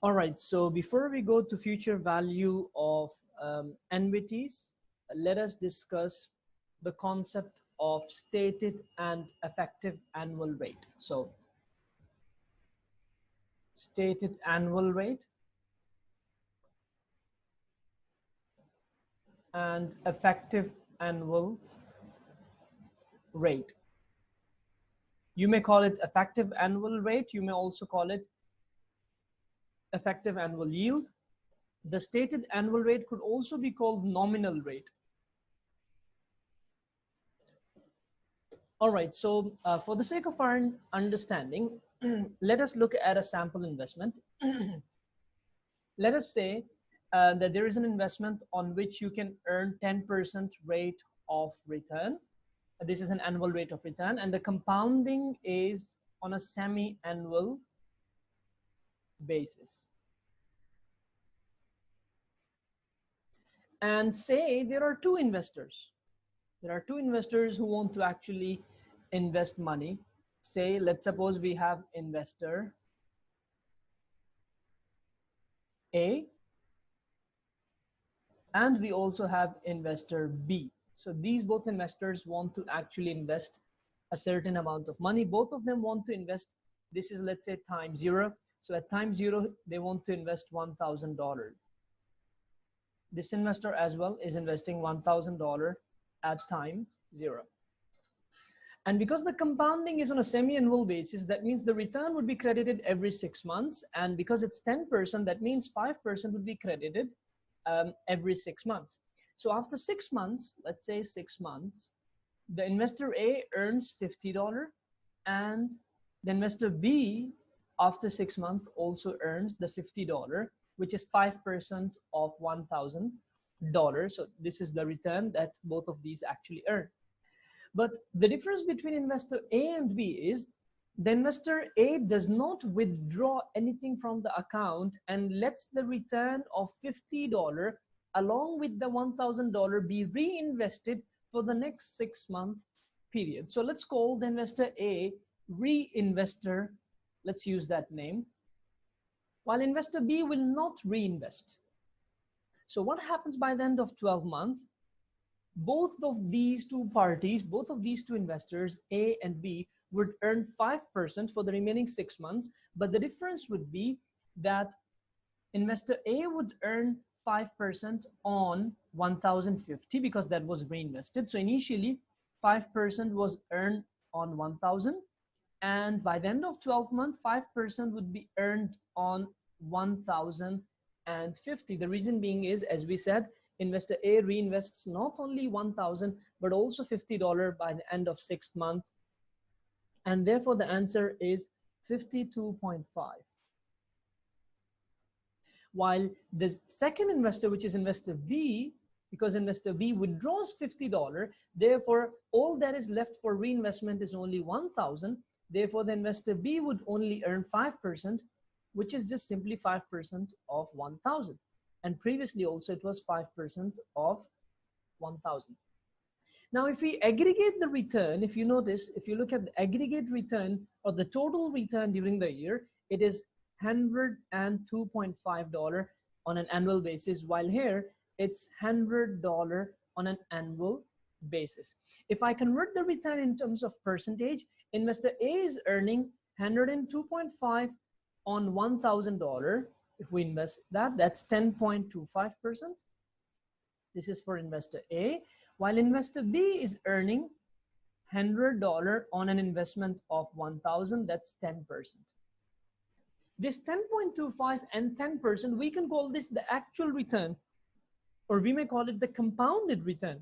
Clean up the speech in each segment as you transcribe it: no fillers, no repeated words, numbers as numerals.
All right, so before we go to future value of annuities, let us discuss the concept of stated and effective annual rate. So stated annual rate and effective annual rate. You may call it effective annual rate. You may also call it effective annual yield. The stated annual rate could also be called nominal rate. All right, so for the sake of our understanding, let us look at a sample investment. Let us say that there is an investment on which you can earn 10% rate of return. This is an annual rate of return, and the compounding is on a semi-annual basis. And say there are two investors. There are two investors who want to actually invest money. Say, let's suppose we have investor A and we also have investor B. So these both investors want to actually invest a certain amount of money. Both of them want to invest, this is let's say time 0. So at time 0, they want to invest $1,000. This investor as well is investing $1,000 at time 0. And because the compounding is on a semi-annual basis, that means the return would be credited every 6 months. And because it's 10%, that means 5% would be credited every 6 months. So after 6 months, let's say 6 months, the investor A earns $50 and the investor B after 6 months also earns the $50, which is 5% of $1,000. So this is the return that both of these actually earn. But the difference between investor A and B is the investor A does not withdraw anything from the account and lets the return of $50 along with the $1,000 be reinvested for the next 6-month period. So let's call the investor A reinvestor. Let's use that name. While investor B will not reinvest. So what happens by the end of 12 months? Both of these two parties, both of these two investors, A and B, would earn 5% for the remaining 6 months. But the difference would be that investor A would earn 5% on 1,050 because that was reinvested. So initially 5% was earned on 1,000, and by the end of 12 months, 5% would be earned on 1,050. The reason being is, as we said, investor A reinvests not only 1,000 but also $50 by the end of 6th month, and therefore the answer is 52.5. While this second investor, which is investor B, because investor B withdraws $50, therefore all that is left for reinvestment is only 1,000. Therefore the investor B would only earn 5%, which is just simply 5% of 1,000. And previously also it was 5% of 1,000. Now if we aggregate the return, if you notice, if you look at the aggregate return or the total return during the year, it is $102.5 on an annual basis, while here it's $100 on an annual basis. If I convert the return in terms of percentage, investor A is earning 102.5 on $1,000. If we invest that, that's 10.25%. This is for investor A, while investor B is earning $100 on an investment of 1,000, that's 10%. This 10.25 and 10%, we can call this the actual return, or we may call it the compounded return.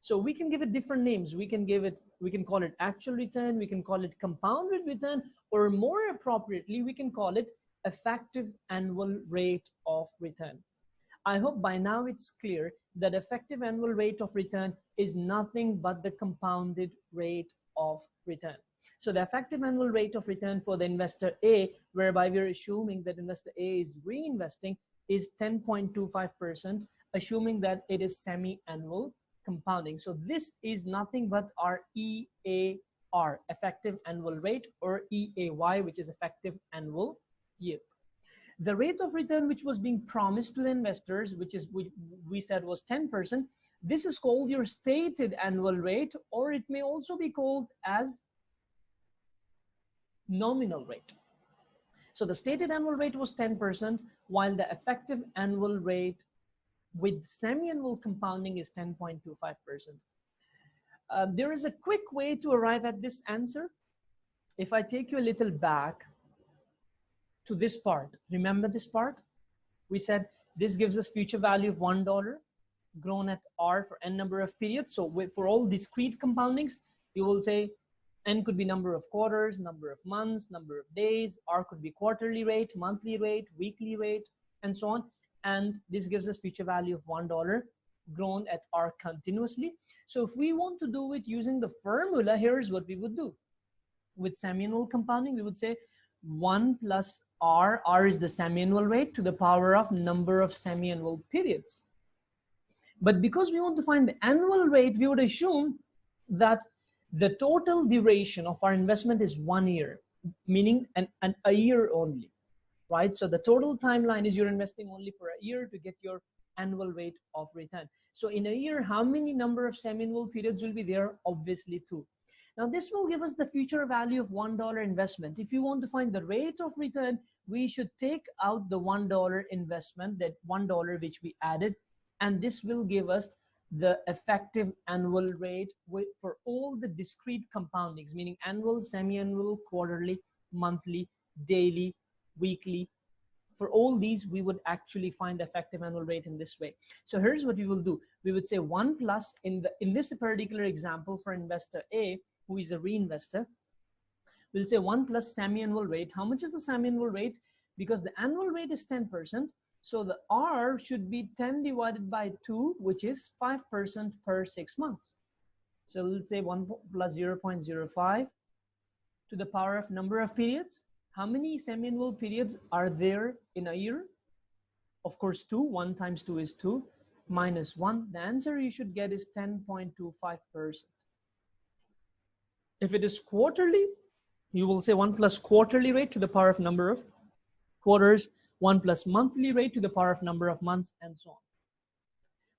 So we can give it different names. We can call it actual return, we can call it compounded return, or more appropriately, we can call it effective annual rate of return. I hope by now it's clear that effective annual rate of return is nothing but the compounded rate of return. So the effective annual rate of return for the investor A, whereby we're assuming that investor A is reinvesting, is 10.25%, assuming that it is semi-annual compounding. So this is nothing but our EAR, effective annual rate, or EAY, which is effective annual yield. The rate of return which was being promised to the investors, which is we said was 10%, this is called your stated annual rate, or it may also be called as nominal rate. So the stated annual rate was 10%, while the effective annual rate with semi-annual compounding is 10.25%. There is a quick way to arrive at this answer. If I take you a little back to this part, remember this part? We said this gives us future value of $1 grown at R for n number of periods. So for all discrete compoundings, you will say n could be number of quarters, number of months, number of days. R could be quarterly rate, monthly rate, weekly rate, and so on. And this gives us future value of $1 grown at R continuously. So if we want to do it using the formula, here's what we would do. With semi-annual compounding, we would say 1 plus R. R is the semi-annual rate to the power of number of semi-annual periods. But because we want to find the annual rate, we would assume that the total duration of our investment is 1 year, meaning a year only, right? So the total timeline is you're investing only for a year to get your annual rate of return. So in a year, how many number of semi-annual periods will be there? Obviously 2. Now this will give us the future value of $1 investment. If you want to find the rate of return, we should take out the $1 investment, that $1 which we added, and this will give us the effective annual rate for all the discrete compoundings, meaning annual, semi-annual, quarterly, monthly, daily, weekly. For all these, we would actually find the effective annual rate in this way. So here's what we will do. We would say 1 plus, in this particular example for investor A, who is a reinvestor, we'll say 1 plus semi-annual rate. How much is the semi-annual rate? Because the annual rate is 10%, so the R should be 10 divided by 2, which is 5% per 6 months. So let's say 1 plus 0.05 to the power of number of periods. How many semi-annual periods are there in a year? Of course, 2. 1 times 2 is 2, minus 1. The answer you should get is 10.25%. If it is quarterly, you will say 1 plus quarterly rate to the power of number of quarters, 1 plus monthly rate to the power of number of months, and so on.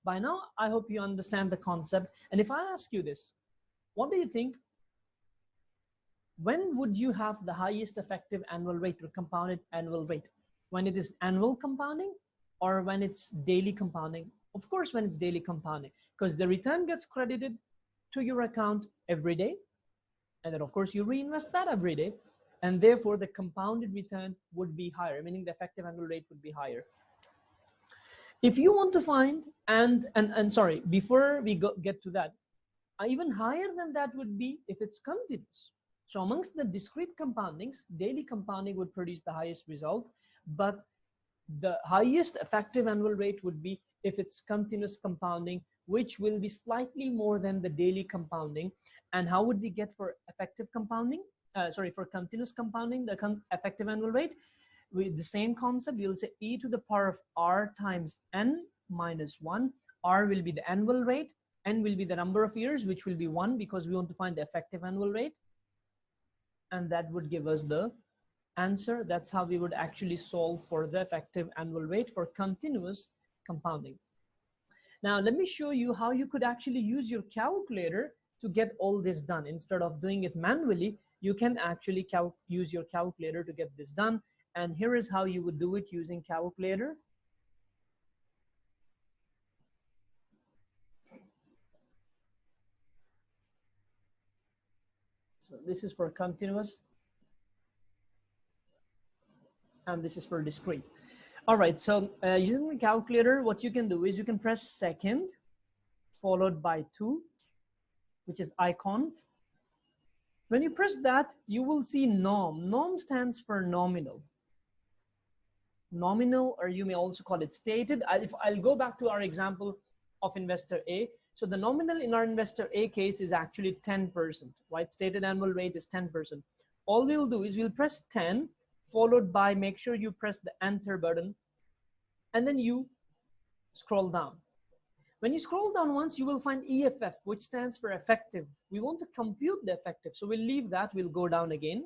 By now, I hope you understand the concept. And if I ask you this, what do you think? When would you have the highest effective annual rate or compounded annual rate? When it is annual compounding or when it's daily compounding? Of course, when it's daily compounding, because the return gets credited to your account every day. And then, of course, you reinvest that every day. And therefore, the compounded return would be higher, meaning the effective annual rate would be higher. If you want to find, and sorry, before we get to that, even higher than that would be if it's continuous. So amongst the discrete compoundings, daily compounding would produce the highest result, but the highest effective annual rate would be if it's continuous compounding, which will be slightly more than the daily compounding. And how would we get for effective compounding? For continuous compounding, the effective annual rate? With the same concept, you'll say e to the power of r times n minus 1. R will be the annual rate, n will be the number of years, which will be 1 because we want to find the effective annual rate. And that would give us the answer. That's how we would actually solve for the effective annual rate for continuous compounding. Now, let me show you how you could actually use your calculator to get all this done. Instead of doing it manually, you can actually use your calculator to get this done. And here is how you would do it using calculator. So this is for continuous, and this is for discrete. All right, so using the calculator, what you can do is you can press second, followed by 2, which is icon. When you press that, you will see norm. Norm stands for nominal. Nominal, or you may also call it stated. I'll go back to our example of investor A. So the nominal in our investor A case is actually 10%, right? Stated annual rate is 10%. All we'll do is we'll press 10, followed by, make sure you press the enter button, and then you scroll down. When you scroll down once, you will find EFF, which stands for effective. We want to compute the effective, so we'll leave that. We'll go down again.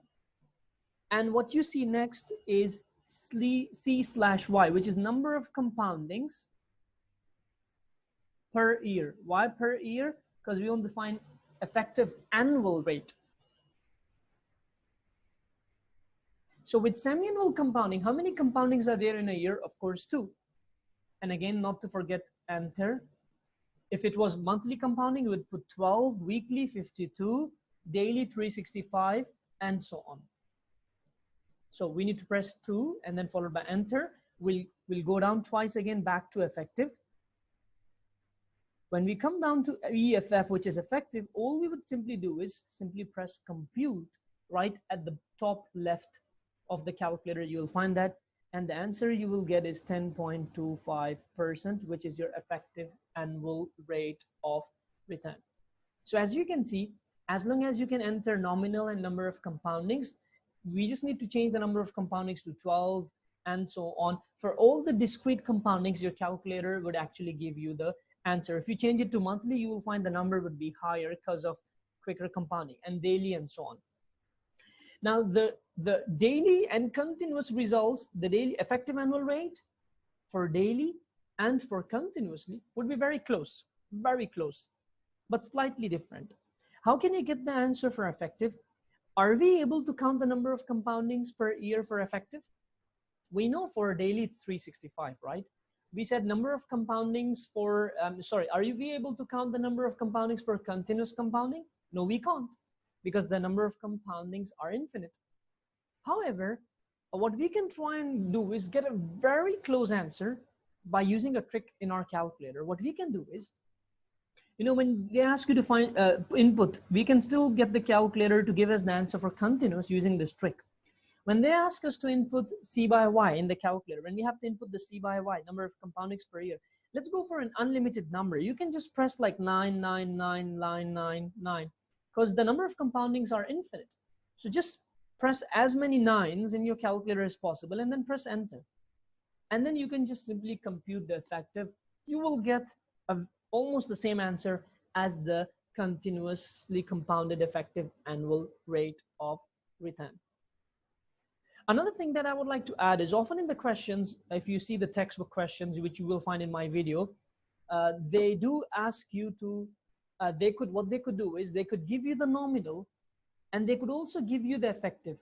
And what you see next is C/Y, which is number of compoundings per year. Why per year? Because we want to find effective annual rate. So with semi-annual compounding, how many compoundings are there in a year? Of course, 2. And again, not to forget enter. If it was monthly compounding, you would put 12, weekly 52, daily 365, and so on. So we need to press 2 and then followed by enter. We'll go down twice again back to effective. When we come down to EFF, which is effective, all we would simply do is simply press compute right at the top left of the calculator. You will find that, and the answer you will get is 10.25%, which is your effective annual rate of return. So as you can see, as long as you can enter nominal and number of compoundings, we just need to change the number of compoundings to 12 and so on. For all the discrete compoundings, your calculator would actually give you the answer. If you change it to monthly, you will find the number would be higher because of quicker compounding, and daily and so on. Now the daily and continuous results, the daily effective annual rate for daily and for continuously would be very close, but slightly different. How can you get the answer for effective? Are we able to count the number of compoundings per year for effective? We know for daily it's 365, right? We said number of compoundings for, are we able to count the number of compoundings for continuous compounding? No, we can't, because the number of compoundings are infinite. However, what we can try and do is get a very close answer by using a trick in our calculator. What we can do is, when they ask you to find input, we can still get the calculator to give us the answer for continuous using this trick. When they ask us to input C/Y in the calculator, when we have to input the C/Y, number of compoundings per year, let's go for an unlimited number. You can just press like 9999999, because the number of compoundings are infinite. So just press as many 9s in your calculator as possible and then press enter. And then you can just simply compute the effective. You will get almost the same answer as the continuously compounded effective annual rate of return. Another thing that I would like to add is, often in the questions, if you see the textbook questions, which you will find in my video, they do ask you to, what they could do is they could give you the nominal, and they could also give you the effective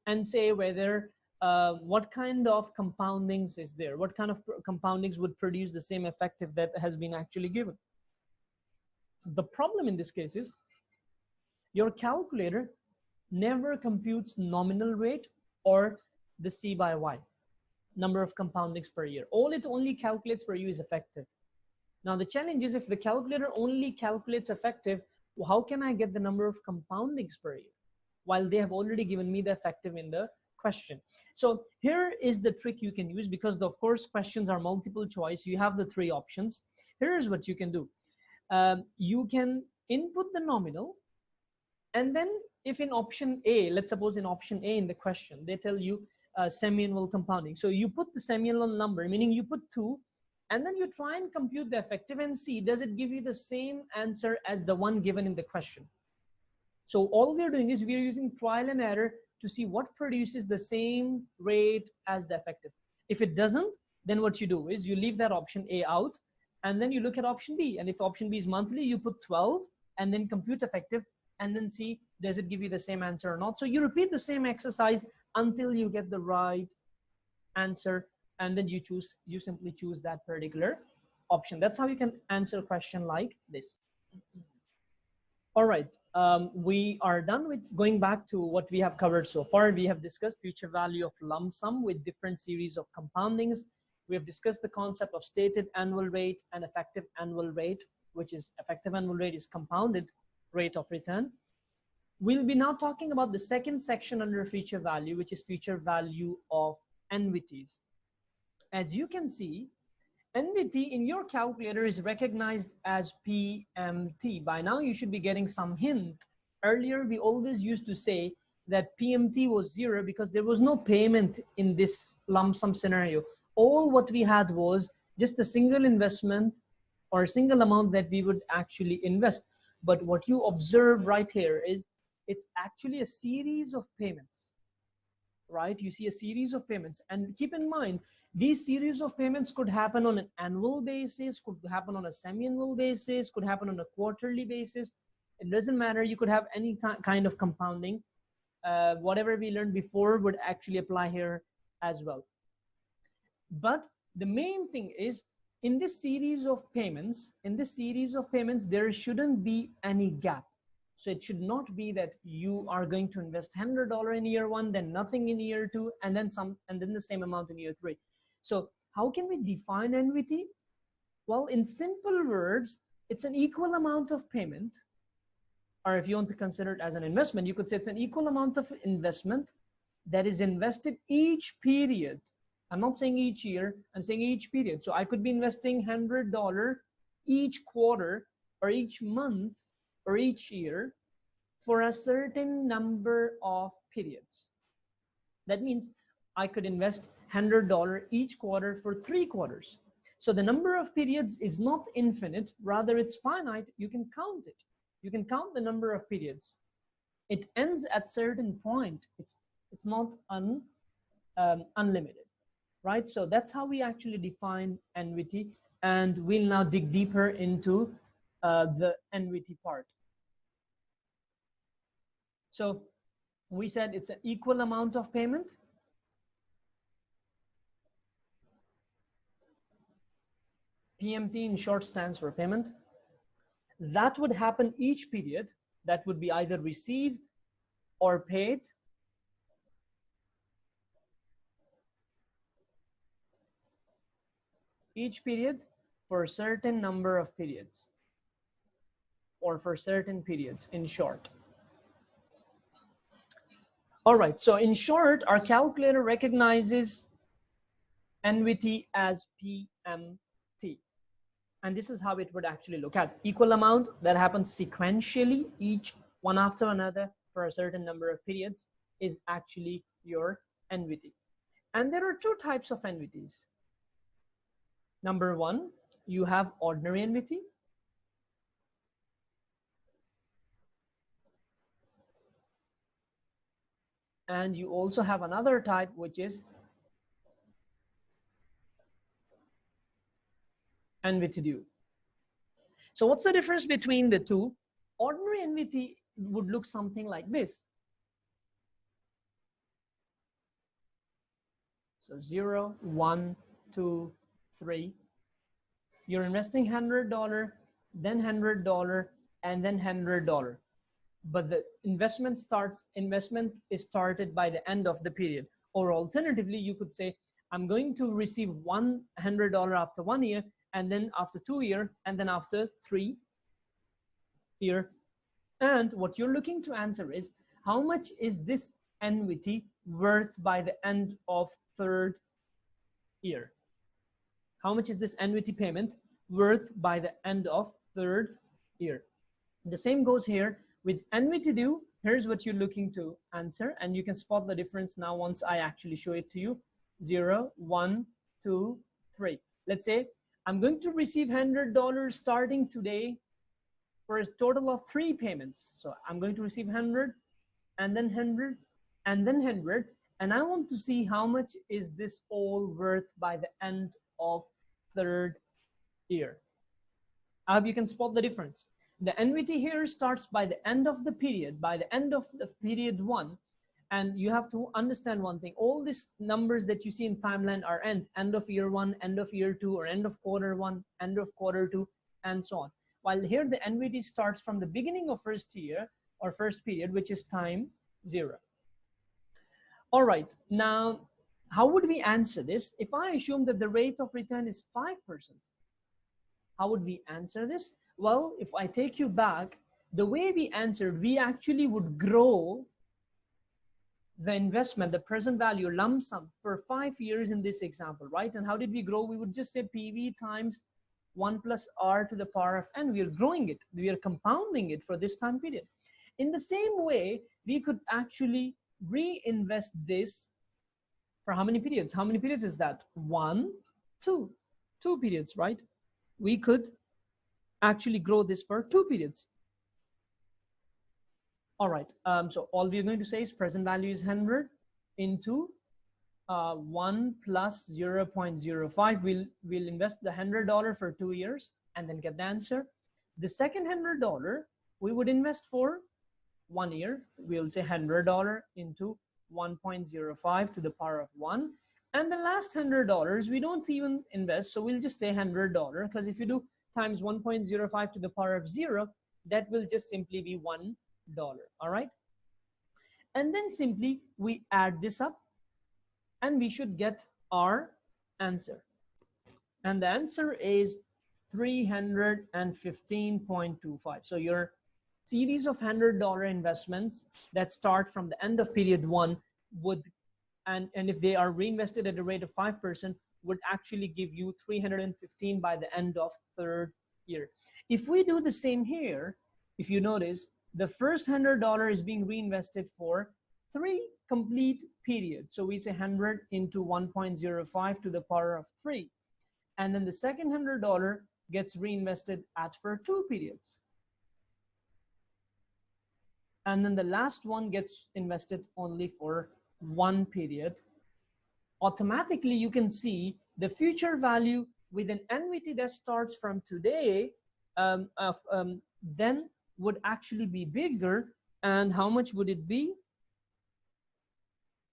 and say whether, what kind of compoundings is there, what kind of compoundings would produce the same effective that has been actually given. The problem in this case is your calculator never computes nominal rate or the C/Y, number of compoundings per year. All it only calculates for you is effective. Now the challenge is, if the calculator only calculates effective, how can I get the number of compoundings per year while they have already given me the effective in the question? So here is the trick you can use, because of course questions are multiple choice. You have the 3 options. Here's what you can do. You can input the nominal, and then if in option A, let's suppose in option A in the question, they tell you semi-annual compounding. So you put the semi-annual number, meaning you put 2, and then you try and compute the effective and see, does it give you the same answer as the one given in the question? So all we're doing is we're using trial and error to see what produces the same rate as the effective. If it doesn't, then what you do is you leave that option A out, and then you look at option B. And if option B is monthly, you put 12 and then compute effective, and then see, does it give you the same answer or not? So you repeat the same exercise until you get the right answer, and then you simply choose that particular option. That's how you can answer a question like this. All right, we are done with going back to what we have covered so far. We have discussed future value of lump sum with different series of compoundings. We have discussed the concept of stated annual rate and effective annual rate, which is effective annual rate is compounded rate of return. We'll be now talking about the second section under future value, which is future value of annuities. As you can see, annuity in your calculator is recognized as PMT. By now you should be getting some hint. Earlier we always used to say that PMT was 0 because there was no payment in this lump sum scenario. All what we had was just a single investment or a single amount that we would actually invest. But what you observe right here is it's actually a series of payments. right? You see a series of payments, and keep in mind, these series of payments could happen on an annual basis, could happen on a semi-annual basis, could happen on a quarterly basis. It doesn't matter. You could have any kind of compounding. Whatever we learned before would actually apply here as well. But the main thing is, in this series of payments, there shouldn't be any gap. So it should not be that you are going to invest $100 in year one, then nothing in year two, and then some, and then the same amount in year three. So how can we define annuity? Well, in simple words, it's an equal amount of payment, or if you want to consider it as an investment, you could say it's an equal amount of investment that is invested each period. I'm not saying each year, I'm saying each period. So I could be investing $100 each quarter or each month or each year for a certain number of periods. That means I could invest $100 each quarter for 3 quarters. So the number of periods is not infinite, rather it's finite. You can count it. You can count the number of periods. It ends at certain point. It's not unlimited, right? So that's how we actually define annuity, and we'll now dig deeper into the annuity part. So we said it's an equal amount of payment. PMT in short stands for payment. That would happen each period. That would be either received or paid. Each period for a certain number of periods, or for certain periods, in short. All right, so in short, our calculator recognizes annuity as PMT. And this is how it would actually look at. Equal amount that happens sequentially, each one after another for a certain number of periods, is actually your annuity. And there are 2 types of annuities. Number 1, you have ordinary annuity. And you also have another type, which is annuity due. So what's the difference between the two? Ordinary annuity would look something like this. So 0, 1, 2, 3. You're investing $100, then $100, and then $100. But the investment is started by the end of the period. Or alternatively, you could say, I'm going to receive $100 after 1 year, and then after 2 years, and then after 3 years. And what you're looking to answer is, how much is this annuity worth by the end of 3rd year? How much is this annuity payment worth by the end of 3rd year? The same goes here with annuity due. Here's what you're looking to answer, and you can spot the difference now once I actually show it to you. 0, 1, 2, 3. Let's say I'm going to receive $100 starting today for a total of 3 payments. So I'm going to receive 100, and then 100, and then 100, and I want to see how much is this all worth by the end of 3rd year. I hope you can spot the difference. The annuity here starts by the end of the period, by the end of the period 1. And you have to understand one thing. All these numbers that you see in timeline are end of year 1, end of year 2, or end of quarter 1, end of quarter 2, and so on. While here the annuity starts from the beginning of 1st year or 1st period, which is time 0. All right, now how would we answer this? If I assume that the rate of return is 5%, how would we answer this? Well, if I take you back, the way we answered, we actually would grow the investment, the present value lump sum, for 5 years in this example, right? And how did we grow? We would just say PV times 1 plus R to the power of n. We are growing it. We are compounding it for this time period. In the same way, we could actually reinvest this for how many periods? How many periods is that? 1, 2. 2 periods, right? We could actually grow this for 2 periods. All right, so all we're going to say is present value is 100, into 1 plus 0.05. We'll invest the $100 for 2 years and then get the answer. The second $100 we would invest for 1 year. We'll say $100 into 1.05 to the power of 1. And the last $100 we don't even invest, so we'll just say $100, because if you do times 1.05 to the power of 0, that will just simply be $1. All right, and then simply we add this up and we should get our answer, and the answer is 315.25. So your series of $100 investments that start from the end of period 1 would, and if they are reinvested at a rate of 5%, would actually give you 315 by the end of 3rd year. If we do the same here, if you notice, the first $100 is being reinvested for 3 complete periods. So we say 100 into 1.05 to the power of 3. And then the second $100 gets reinvested at for 2 periods. And then the last one gets invested only for 1 period. Automatically, you can see the future value with an annuity that starts from today then would actually be bigger. And how much would it be?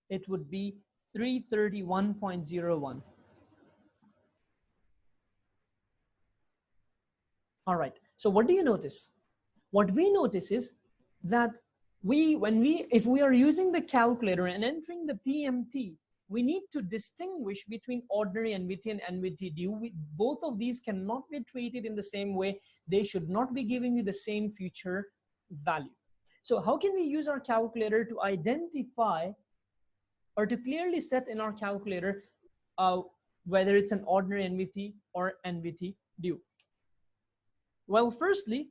It would be 331.01. All right, so what do you notice? What we notice is that if we are using the calculator and entering the PMT, we need to distinguish between ordinary annuity and annuity due. Both of these cannot be treated in the same way. They should not be giving you the same future value. So how can we use our calculator to identify or to clearly set in our calculator whether it's an ordinary annuity or annuity due? Well, firstly,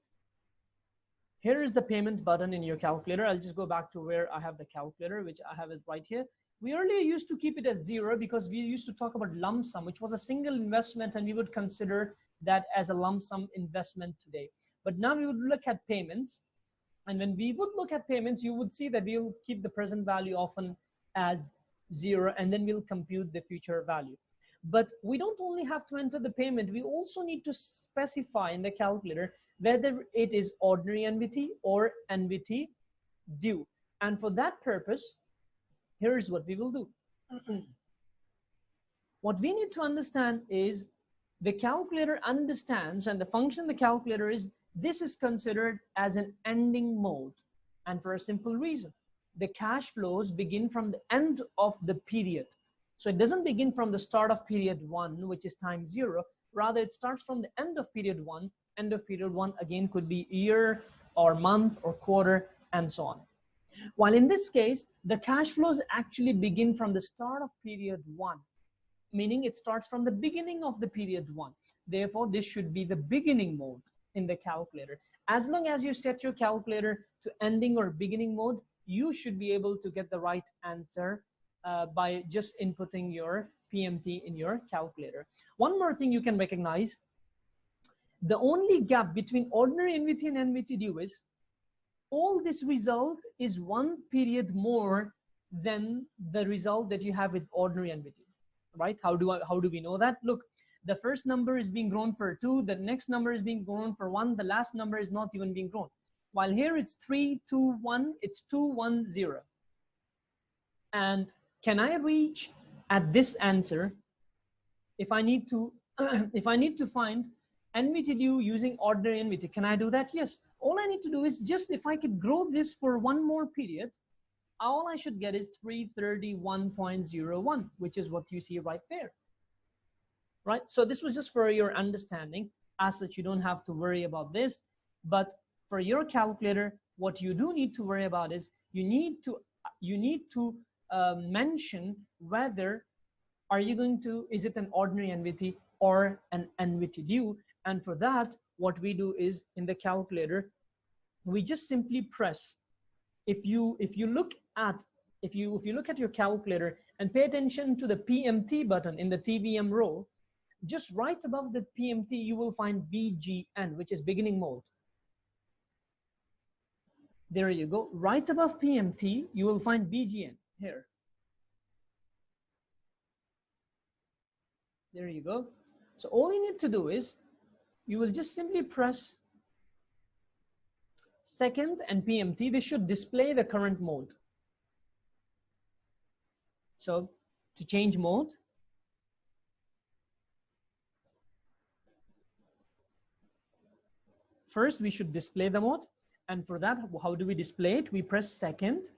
here is the payment button in your calculator. I'll just go back to where I have the calculator, which I have it right here. We earlier used to keep it as 0 because we used to talk about lump sum, which was a single investment, and we would consider that as a lump sum investment today. But now we would look at payments, and when we would look at payments, you would see that we'll keep the present value often as 0, and then we'll compute the future value. But we don't only have to enter the payment, we also need to specify in the calculator whether it is ordinary annuity or annuity due. And for that purpose, here's what we will do. What we need to understand is the calculator understands, and the function of the calculator is this is considered as an ending mode. And for a simple reason, the cash flows begin from the end of the period. So it doesn't begin from the start of period 1, which is time 0. Rather, it starts from the end of period 1. End of period 1 again could be year or month or quarter and so on. While in this case, the cash flows actually begin from the start of period 1, meaning it starts from the beginning of the period 1. Therefore, this should be the beginning mode in the calculator. As long as you set your calculator to ending or beginning mode, you should be able to get the right answer by just inputting your PMT in your calculator. One more thing you can recognize, the only gap between ordinary annuity and annuity due is all this result is 1 period more than the result that you have with ordinary annuity, right? How do we know that? Look, the first number is being grown for 2, the next number is being grown for 1, the last number is not even being grown. While here it's 3, 2, 1, it's 2, 1, 0. And can I reach at this answer if I need to if I need to find annuity due using ordinary annuity? Can I do that? Yes. All I need to do is just, if I could grow this for 1 more period, all I should get is 331.01, which is what you see right there. Right? So this was just for your understanding. As such, you don't have to worry about this. But for your calculator, what you do need to worry about is you need to mention whether is it an ordinary annuity or an annuity due. And for that, what we do is in the calculator, we just simply press. If you look at your calculator and pay attention to the PMT button in the TVM row, just right above the PMT, you will find BGN, which is beginning mode. There you go. Right above PMT, you will find BGN here. There you go. So all you need to do is you will just simply press second and PMT. This should display the current mode. So to change mode, first we should display the mode. And for that, how do we display it? We press second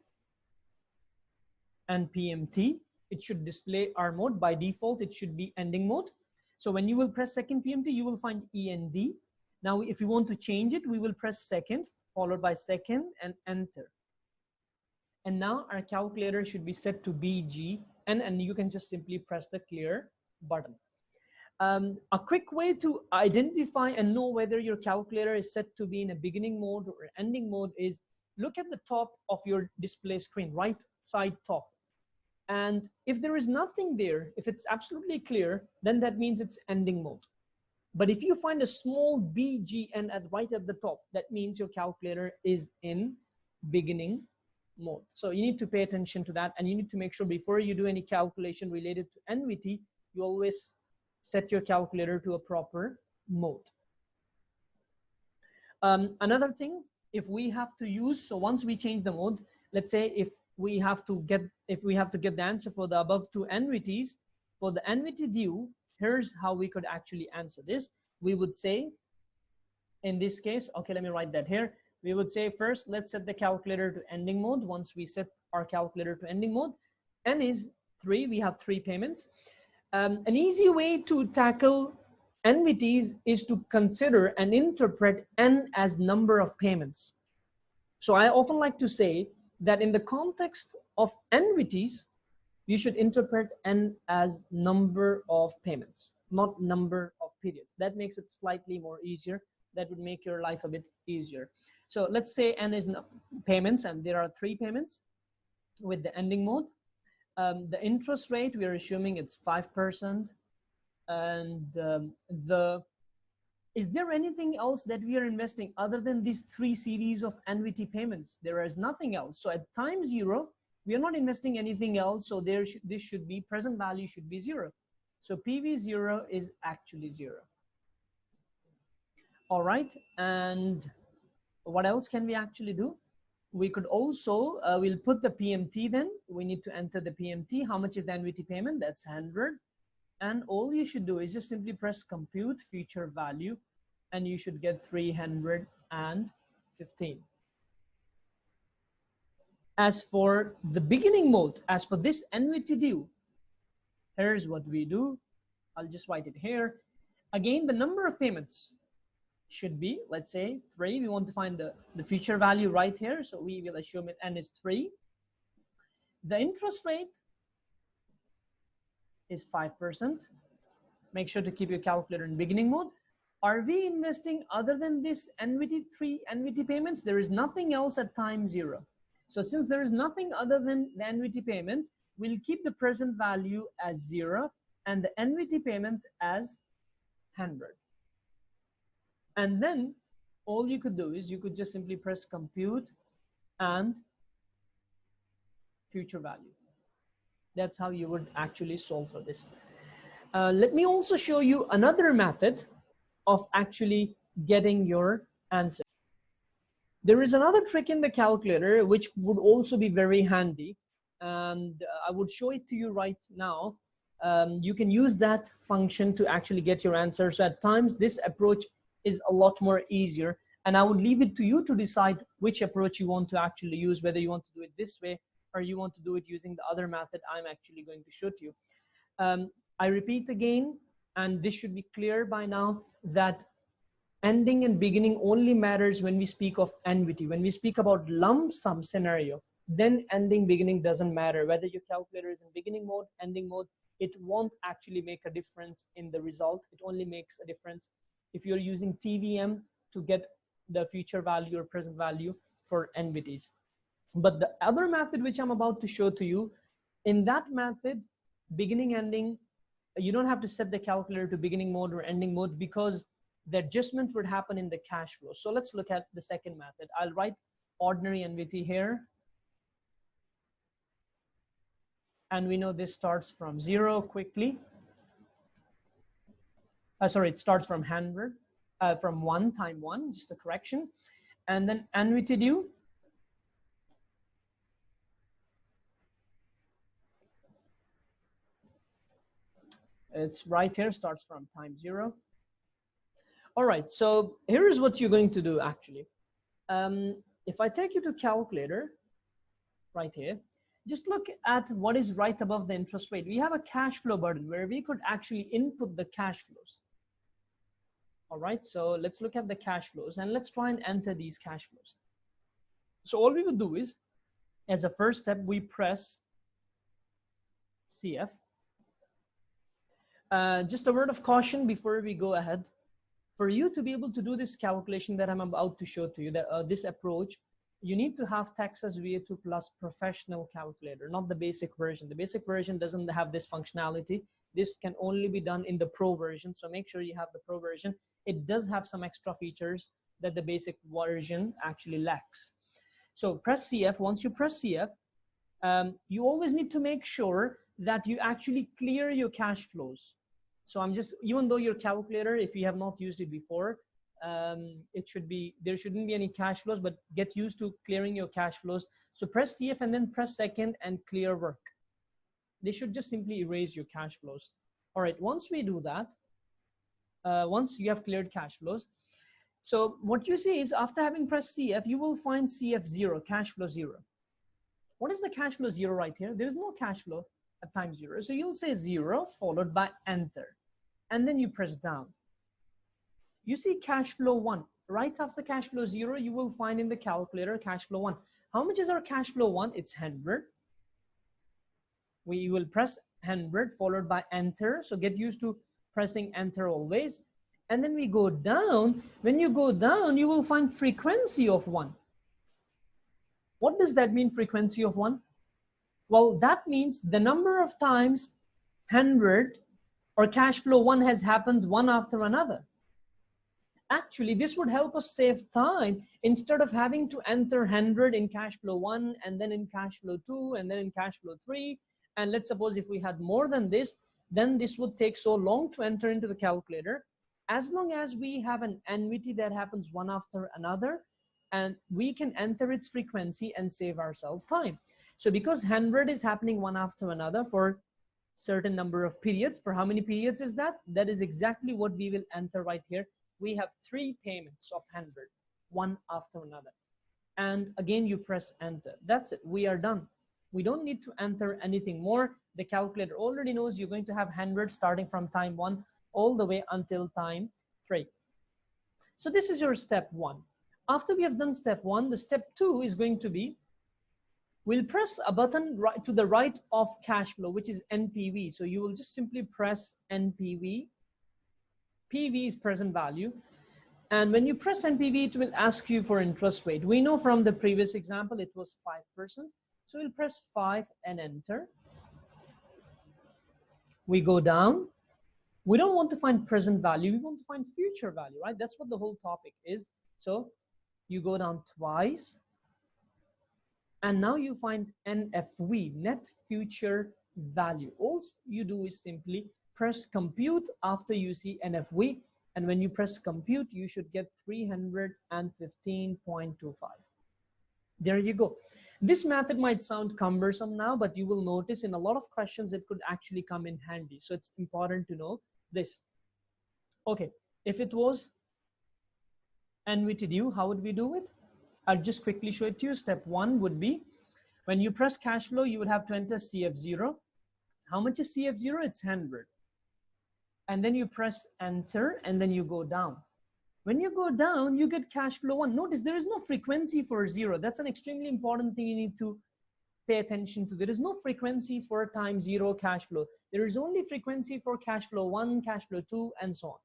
and PMT. It should display our mode. By default, it should be ending mode. So when you will press second PMT, you will find END. Now, if you want to change it, we will press second, followed by second, and enter. And now our calculator should be set to BG, and you can just simply press the clear button. A quick way to identify and know whether your calculator is set to be in a beginning mode or ending mode is look at the top of your display screen, right side top. And if there is nothing there, if it's absolutely clear, then that means it's ending mode. But if you find a small BGN right at the top, that means your calculator is in beginning mode. So you need to pay attention to that, and you need to make sure before you do any calculation related to NVT, you always set your calculator to a proper mode. Another thing, if we have to use, so once we change the mode, let's say if we have to get the answer for the above two NVTs, for the NVT due, here's how we could actually answer this. We would say, in this case, okay, let me write that here. We would say first, let's set the calculator to ending mode. Once we set our calculator to ending mode, N is 3, we have 3 payments. An easy way to tackle NVTs is to consider and interpret N as number of payments. So I often like to say that in the context of NVTs, you should interpret N as number of payments, not number of periods. That makes it slightly more easier. That would make your life a bit easier. So let's say N is payments, and there are 3 payments with the ending mode. The interest rate, we are assuming it's 5%. And is there anything else that we are investing other than these 3 series of NVT payments? There is nothing else. So at time 0, we are not investing anything else. So this should be, present value should be 0. So PV0 is actually 0. All right. And what else can we actually do? We could also, we'll put the PMT then. We need to enter the PMT. How much is the NVT payment? That's 100. And all you should do is just simply press compute future value, and you should get 315. As for the beginning mode, as for this NVT due, here's what we do. I'll just write it here. Again, the number of payments should be, let's say 3. We want to find the future value right here. So we will assume it N is 3. The interest rate is 5%. Make sure to keep your calculator in beginning mode. Are we investing other than this NVT3 NVT payments? There is nothing else at time 0. So since there is nothing other than the NVT payment, we'll keep the present value as 0 and the NVT payment as 100. And then all you could do is you could just simply press compute and future value. That's how you would actually solve for this. Let me also show you another method of actually getting your answer. There is another trick in the calculator which would also be very handy, and I would show it to you right now. You can use that function to actually get your answer. So at times this approach is a lot more easier, and I would leave it to you to decide which approach you want to actually use, whether you want to do it this way or you want to do it using the other method I'm actually going to show to you. I repeat again, and this should be clear by now, that ending and beginning only matters when we speak of NVT. When we speak about lump sum scenario, then ending, beginning doesn't matter. Whether your calculator is in beginning mode, ending mode, it won't actually make a difference in the result. It only makes a difference if you're using TVM to get the future value or present value for NVTs. But the other method which I'm about to show to you, in that method, beginning, ending, you don't have to set the calculator to beginning mode or ending mode because the adjustment would happen in the cash flow. So let's look at the second method. I'll write ordinary NVT here. And we know this starts from 0 quickly. Sorry, it starts from 100, from 1 time 1, just a correction. And then annuity due, it's right here, starts from time 0. All right, so here's what you're going to do actually. If I take you to calculator, right here, just look at what is right above the interest rate. We have a cash flow burden where we could actually input the cash flows. All right, so let's look at the cash flows and let's try and enter these cash flows. So all we would do is, as a first step, we press CF. Just a word of caution before we go ahead. For you to be able to do this calculation that I'm about to show to you, that this approach, you need to have Texas VA2 Plus Professional Calculator, not the basic version. The basic version doesn't have this functionality. This can only be done in the Pro version, so make sure you have the Pro version. It does have some extra features that the basic version actually lacks. So press CF. Once you press CF, you always need to make sure that you actually clear your cash flows. So I'm just, even though your calculator, if you have not used it before, it should be, there shouldn't be any cash flows, but get used to clearing your cash flows. So press CF and then press second and clear work. They should just simply erase your cash flows. All right, once we do that, once you have cleared cash flows, so what you see is after having pressed CF, you will find CF 0, cash flow 0. What is the cash flow 0 right here? There is no cash flow at time 0. So you'll say 0 followed by enter. And then you press down. You see cash flow 1. Right after cash flow 0, you will find in the calculator cash flow 1. How much is our cash flow 1? It's 100. We will press 100 followed by enter. So get used to pressing enter always. And then we go down. When you go down, you will find frequency of 1. What does that mean, frequency of 1? Well, that means the number of times 100 or cash flow 1 has happened one after another. Actually, this would help us save time. Instead of having to enter 100 in cash flow 1 and then in cash flow 2 and then in cash flow 3, and let's suppose if we had more than this, then this would take so long to enter into the calculator. As long as we have an annuity that happens one after another, and we can enter its frequency and save ourselves time. So because 100 is happening one after another for certain number of periods, for how many periods is that? That is exactly what we will enter right here. We have 3 payments of 100, one after another. And again, you press enter. That's it. We are done. We don't need to enter anything more. The calculator already knows you're going to have 100 starting from time 1 all the way until time 3. So this is your step 1. After we have done step 1, the step 2 is going to be, we'll press a button right to the right of cash flow, which is NPV. So you will just simply press NPV. PV is present value. And when you press NPV, it will ask you for interest rate. We know from the previous example, it was 5%. So we'll press 5 and enter. We go down. We don't want to find present value. We want to find future value, right? That's what the whole topic is. So you go down twice. And now you find NFV, net future value. All you do is simply press compute after you see NFV. And when you press compute, you should get 315.25. There you go. This method might sound cumbersome now, but you will notice in a lot of questions, it could actually come in handy. So it's important to know this. Okay, if it was annuity due, how would we do it? I'll just quickly show it to you. Step 1 would be, when you press cash flow, you would have to enter CF0. How much is CF0? It's 100. And then you press enter, and then you go down. When you go down, you get cash flow 1. Notice there is no frequency for 0. That's an extremely important thing you need to pay attention to. There is no frequency for time 0 cash flow. There is only frequency for cash flow 1, cash flow 2, and so on.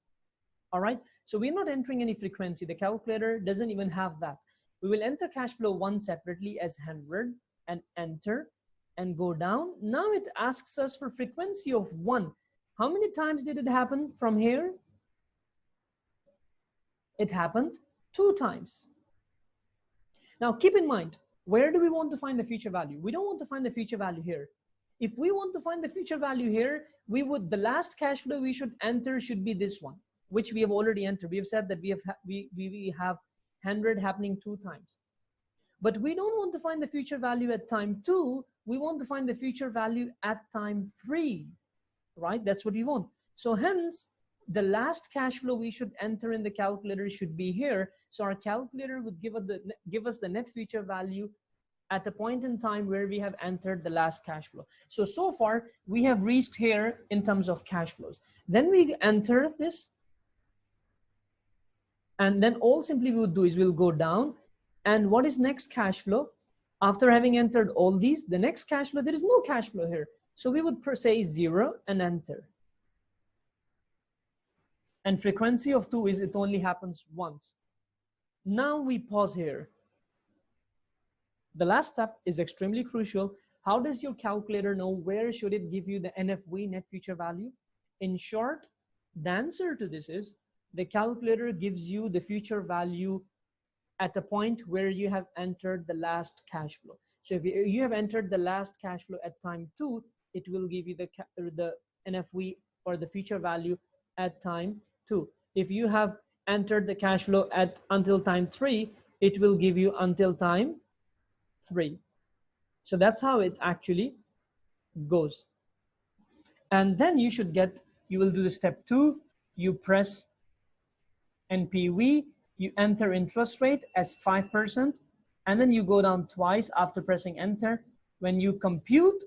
All right. So we're not entering any frequency. The calculator doesn't even have that. We will enter cash flow 1 separately as 100 and enter and go down. Now it asks us for frequency of 1. How many times did it happen from here? It happened 2 times. Now keep in mind, where do we want to find the future value? We don't want to find the future value here. If we want to find the future value here, the last cash flow we should enter should be this one, which we have already entered. We have said that we have 100 happening 2 times. But we don't want to find the future value at time 2. We want to find the future value at time 3, right? That's what we want. So hence, the last cash flow we should enter in the calculator should be here. So our calculator would give us the net future value at the point in time where we have entered the last cash flow. So far, we have reached here in terms of cash flows. Then we enter this. And then all simply we would do is we'll go down. And what is next cash flow? After having entered all these, the next cash flow, there is no cash flow here. So we would say 0 and enter. And frequency of 2 is it only happens once. Now we pause here. The last step is extremely crucial. How does your calculator know where should it give you the NFV, net future value? In short, the answer to this is the calculator gives you the future value at a point where you have entered the last cash flow. So if you have entered the last cash flow at time 2, it will give you the NFV or the future value at time 2. If you have entered the cash flow until time 3, it will give you until time 3. So that's how it actually goes. And then you will do the step 2, you press NPV, you enter interest rate as 5%, and then you go down twice after pressing enter. When you compute,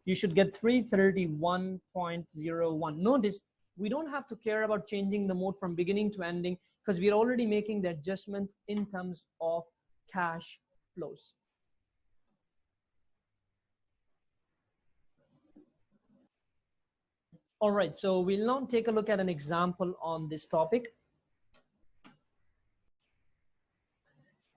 you should get 331.01. Notice we don't have to care about changing the mode from beginning to ending because we're already making the adjustment in terms of cash flows. All right, so we'll now take a look at an example on this topic.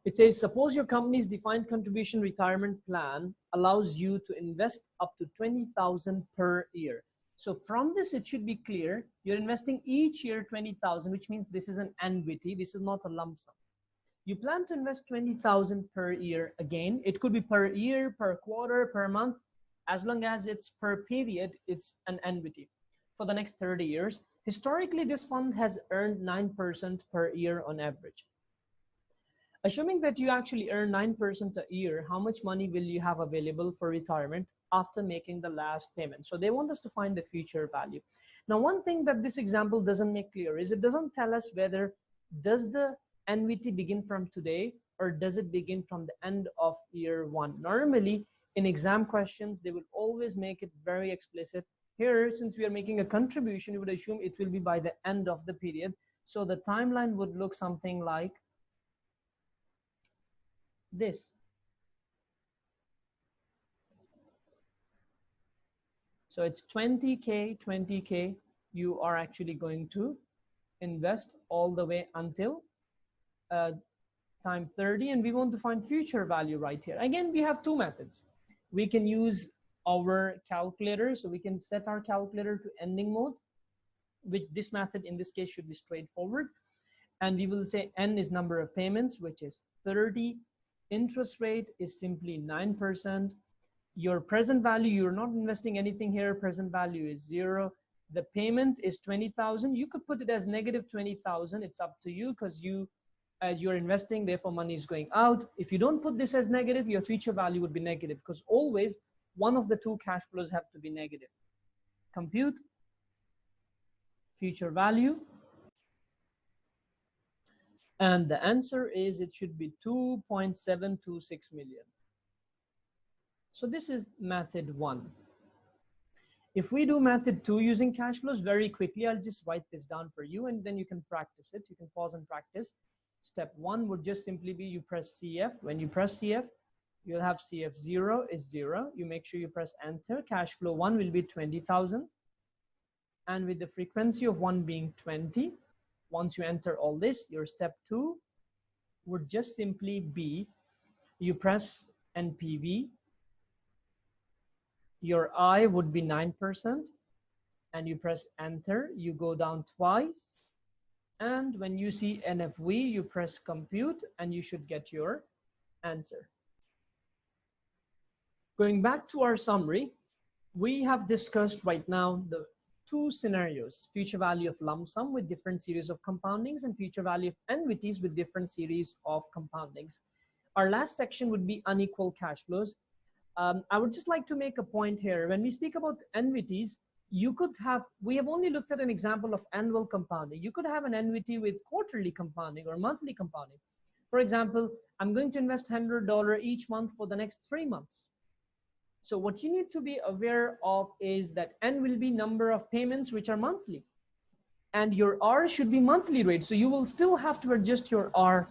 It says, suppose your company's defined contribution retirement plan allows you to invest up to 20,000 per year. So from this, it should be clear, you're investing each year 20,000, which means this is an annuity. This is not a lump sum. You plan to invest 20,000 per year. Again, it could be per year, per quarter, per month. As long as it's per period, it's an annuity for the next 30 years. Historically, this fund has earned 9% per year on average. Assuming that you actually earn 9% a year, how much money will you have available for retirement after making the last payment? So they want us to find the future value. Now, one thing that this example doesn't make clear is it doesn't tell us whether does the annuity begin from today or does it begin from the end of year 1. Normally, in exam questions, they will always make it very explicit. Here, since we are making a contribution, you would assume it will be by the end of the period. So the timeline would look something like this. So it's 20K, 20K. You are actually going to invest all the way until time 30, and we want to find future value right here. Again, we have 2 methods. We can use our calculator, so we can set our calculator to ending mode, which this method in this case should be straightforward. And we will say N is number of payments, which is 30. Interest rate is simply 9%. Your present value, you're not investing anything here. Present value is 0. The payment is 20,000. You could put it as negative 20,000. It's up to you because you're investing, therefore money is going out. If you don't put this as negative, your future value would be negative because always one of the 2 cash flows have to be negative. Compute future value. And the answer is it should be 2.726 million. So this is method 1. If we do method 2 using cash flows very quickly, I'll just write this down for you and then you can practice it. You can pause and practice. Step 1 would just simply be you press CF. When you press CF, you'll have CF 0 is 0. You make sure you press enter. Cash flow 1 will be 20,000. And with the frequency of 1 being 20, once you enter all this, your step 2 would just simply be you press NPV. Your I would be 9%, and you press enter. You go down twice, and when you see NFV, you press compute, and you should get your answer. Going back to our summary, we have discussed right now the two scenarios: future value of lump sum with different series of compoundings and future value of annuities with different series of compoundings. Our last section would be unequal cash flows. I would just like to make a point here. When we speak about annuities, we have only looked at an example of annual compounding. You could have an annuity with quarterly compounding or monthly compounding. For example, I'm going to invest $100 each month for the next 3 months. So what you need to be aware of is that N will be number of payments which are monthly, and your R should be monthly rate. So you will still have to adjust your R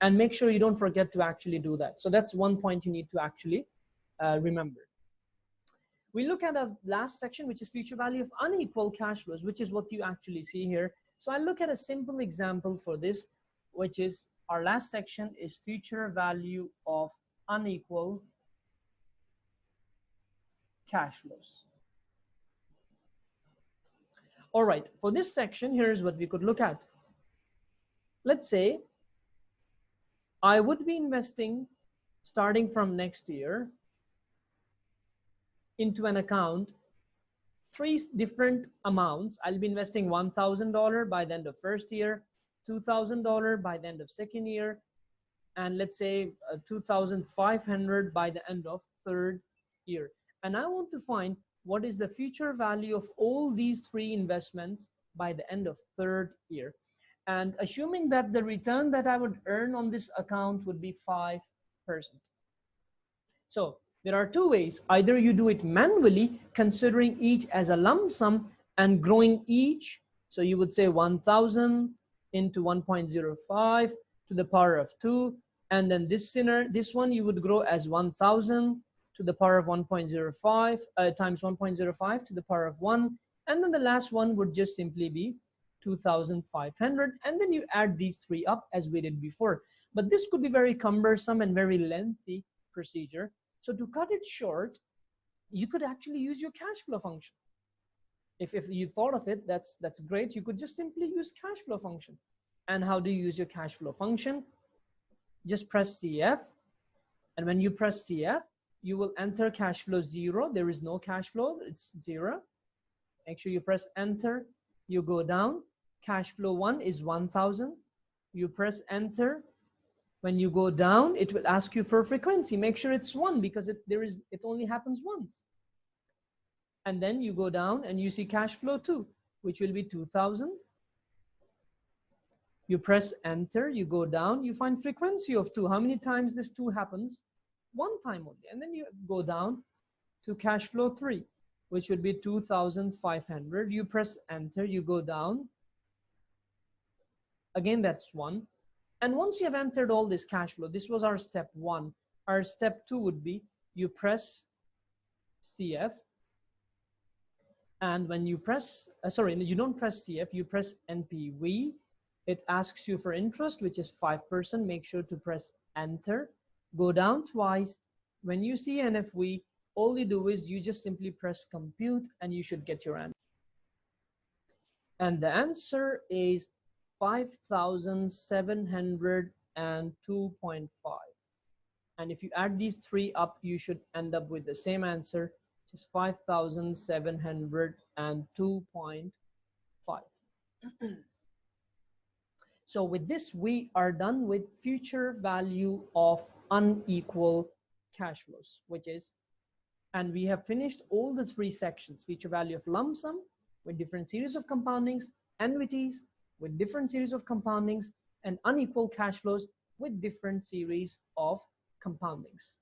and make sure you don't forget to actually do that. So that's one point you need to actually remember. We look at a last section, which is future value of unequal cash flows, which is what you actually see here. So I'll look at a simple example for this, which is our last section is future value of unequal cash flows. All right, for this section, here's what we could look at. Let's say I would be investing starting from next year into an account 3 different amounts. I'll be investing $1,000 by the end of first year, $2,000 by the end of second year, and let's say $2,500 by the end of third year. And I want to find what is the future value of all these 3 investments by the end of third year. And assuming that the return that I would earn on this account would be 5%. So there are 2 ways. Either you do it manually, considering each as a lump sum and growing each. So you would say 1,000 into 1.05 to the power of 2. And then this one you would grow as 1,000 to the power of 1.05 times 1.05 to the power of 1. And then the last one would just simply be 2,500. And then you add these 3 up as we did before. But this could be very cumbersome and very lengthy procedure. So to cut it short, you could actually use your cash flow function. If you thought of it, that's great. You could just simply use cash flow function. And how do you use your cash flow function? Just press CF. And when you press CF, you will enter cash flow 0. There is no cash flow, it's 0. Make sure you press enter. You go down. Cash flow 1 is 1,000. You press enter. When you go down, it will ask you for frequency. Make sure it's 1 because it only happens once. And then you go down and you see cash flow 2, which will be 2,000. You press enter, you go down, you find frequency of 2. How many times this 2 happens? 1 time only. And then you go down to cash flow 3, which would be 2,500. You press enter, you go down. Again, that's 1. And once you have entered all this cash flow, this was our step 1. Our step 2 would be you press CF. And when you press, you don't press CF, you press NPV. It asks you for interest, which is 5%. Make sure to press enter. Go down twice. When you see NFV, all you do is you just simply press compute and you should get your answer. And the answer is 5,702.5. And if you add these 3 up, you should end up with the same answer, which is 5,702.5. So with this, we are done with future value of unequal cash flows, and we have finished all the 3 sections: future value of lump sum with different series of compoundings, annuities with different series of compoundings, and unequal cash flows with different series of compoundings.